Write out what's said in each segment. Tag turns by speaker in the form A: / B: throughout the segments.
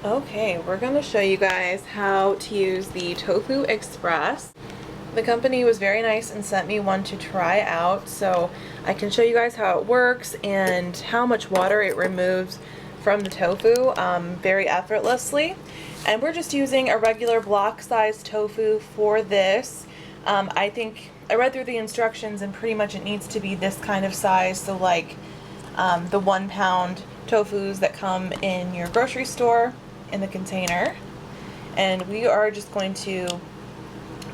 A: Okay, we're going to show you guys how to use the Tofu Express. The company was very nice and sent me one to try out, so I can show you guys how it works and how much water it removes from the tofu very effortlessly. And we're just using a regular block size tofu for this. I think I read through the instructions and pretty much it needs to be this kind of size, so like the 1 pound tofus that come in your grocery store in the container. And we are just going to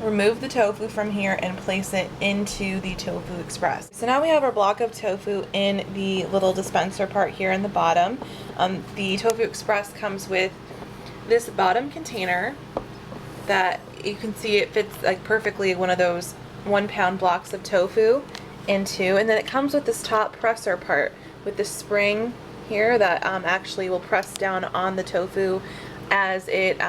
A: remove the tofu from here and place it into the Tofu Express. So now we have our block of tofu in the little dispenser part here in the bottom. The Tofu Express comes with this bottom container that you can see it fits like perfectly one of those 1 pound blocks of tofu into, and then it comes with this top presser part with the spring here that actually will press down on the tofu as it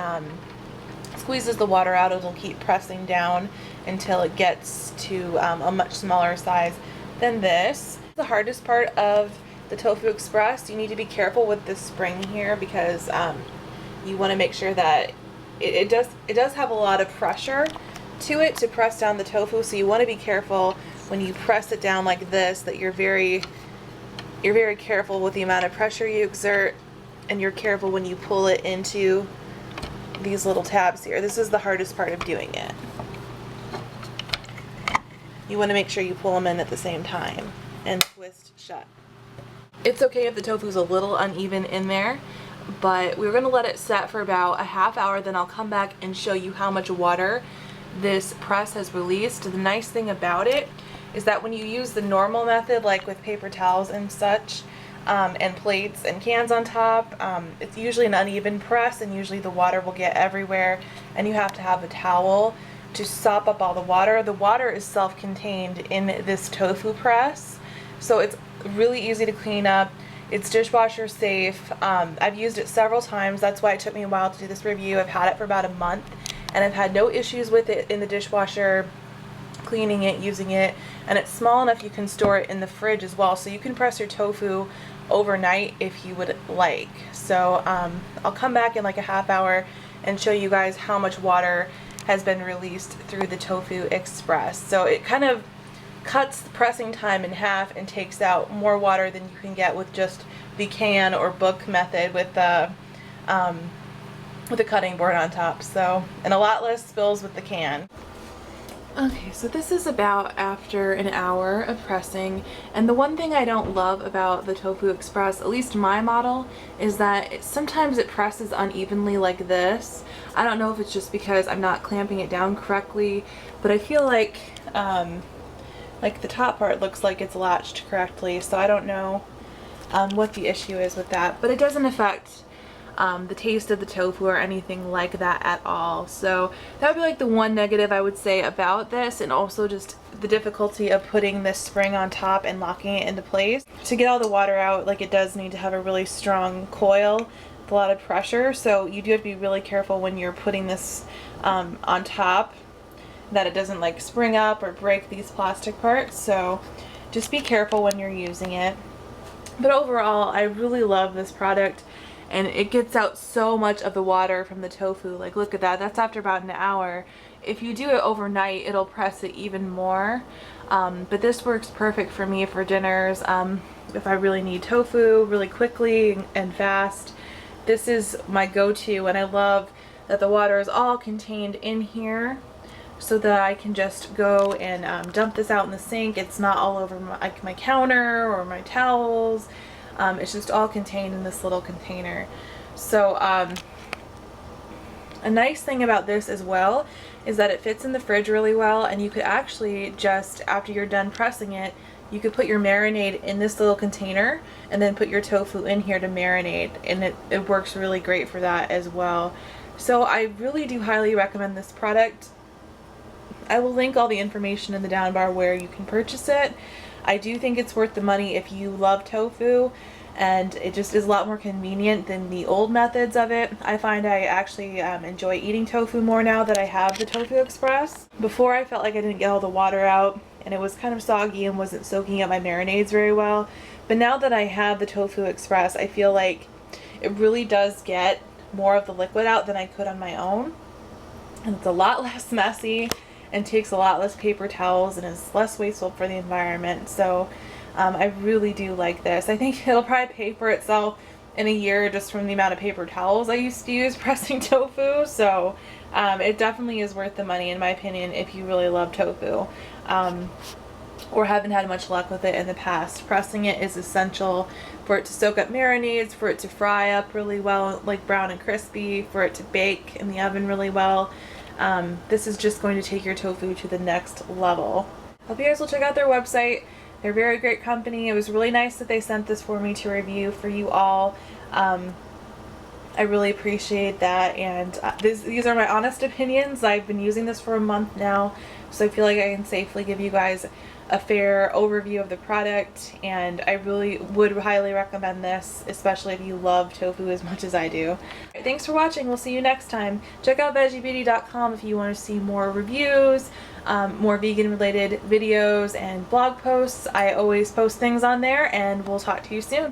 A: squeezes the water out. It'll keep pressing down until it gets to a much smaller size than this. The hardest part of the Tofu Express, you need to be careful with this spring here because you want to make sure that it does have a lot of pressure to it to press down the tofu, so you want to be careful when you press it down like this, that you're very careful with the amount of pressure you exert, and you're careful when you pull it into these little tabs here. This is the hardest part of doing it. You want to make sure you pull them in at the same time and twist shut. It's okay if the tofu's a little uneven in there, but we're going to let it set for about a half hour, then I'll come back and show you how much water this press has released. The nice thing about it is that when you use the normal method, like with paper towels and such, and plates and cans on top, it's usually an uneven press and usually the water will get everywhere and you have to have a towel to sop up all the water. The water is self-contained in this tofu press, so it's really easy to clean up. It's dishwasher safe. I've used it several times. That's why it took me a while to do this review. I've had it for about a month and I've had no issues with it in the dishwasher, cleaning it, using it, and it's small enough you can store it in the fridge as well, so you can press your tofu overnight if you would like. So I'll come back in like a half hour and show you guys how much water has been released through the Tofu Express. So it kind of cuts the pressing time in half and takes out more water than you can get with just the can or book method with the cutting board on top. So, and a lot less spills with the can. Okay, so this is about after an hour of pressing, and the one thing I don't love about the Tofu Express, at least my model, is that sometimes it presses unevenly like this. I don't know if it's just because I'm not clamping it down correctly, but I feel like the top part looks like it's latched correctly, so I don't know what the issue is with that, but it doesn't affect the taste of the tofu or anything like that at all. So that would be like the one negative I would say about this, and also just the difficulty of putting this spring on top and locking it into place. To get all the water out, like, it does need to have a really strong coil with a lot of pressure, so you do have to be really careful when you're putting this on top that it doesn't like spring up or break these plastic parts. So just be careful when you're using it. But overall, I really love this product. And it gets out so much of the water from the tofu. Like, look at that. That's after about an hour. If you do it overnight, it'll press it even more. But this works perfect for me for dinners. If I really need tofu really quickly and fast, this is my go-to. And I love that the water is all contained in here, so that I can just go and dump this out in the sink. It's not all over my counter or my towels. It's just all contained in this little container. So a nice thing about this as well is that it fits in the fridge really well, and you could actually just, after you're done pressing it, you could put your marinade in this little container and then put your tofu in here to marinate, and it works really great for that as well. So I really do highly recommend this product. I will link all the information in the down bar where you can purchase it. I do think it's worth the money if you love tofu, and it just is a lot more convenient than the old methods of it. I find I actually enjoy eating tofu more now that I have the Tofu Express. Before, I felt like I didn't get all the water out and it was kind of soggy and wasn't soaking up my marinades very well. But now that I have the Tofu Express, I feel like it really does get more of the liquid out than I could on my own. And it's a lot less messy and takes a lot less paper towels and is less wasteful for the environment. So I really do like this. I think it'll probably pay for itself in a year just from the amount of paper towels I used to use pressing tofu. So it definitely is worth the money in my opinion if you really love tofu. Or haven't had much luck with it in the past. Pressing it is essential for it to soak up marinades, for it to fry up really well, like brown and crispy, for it to bake in the oven really well. This is just going to take your tofu to the next level. Hope you guys will check out their website. They're a very great company. It was really nice that they sent this for me to review for you all. I really appreciate that, and these are my honest opinions. I've been using this for a month now, so I feel like I can safely give you guys a fair overview of the product, and I really would highly recommend this, especially if you love tofu as much as I do. Thanks for watching. We'll see you next time. Check out veggiebeauty.com if you want to see more reviews, more vegan related videos and blog posts. I always post things on there, and we'll talk to you soon.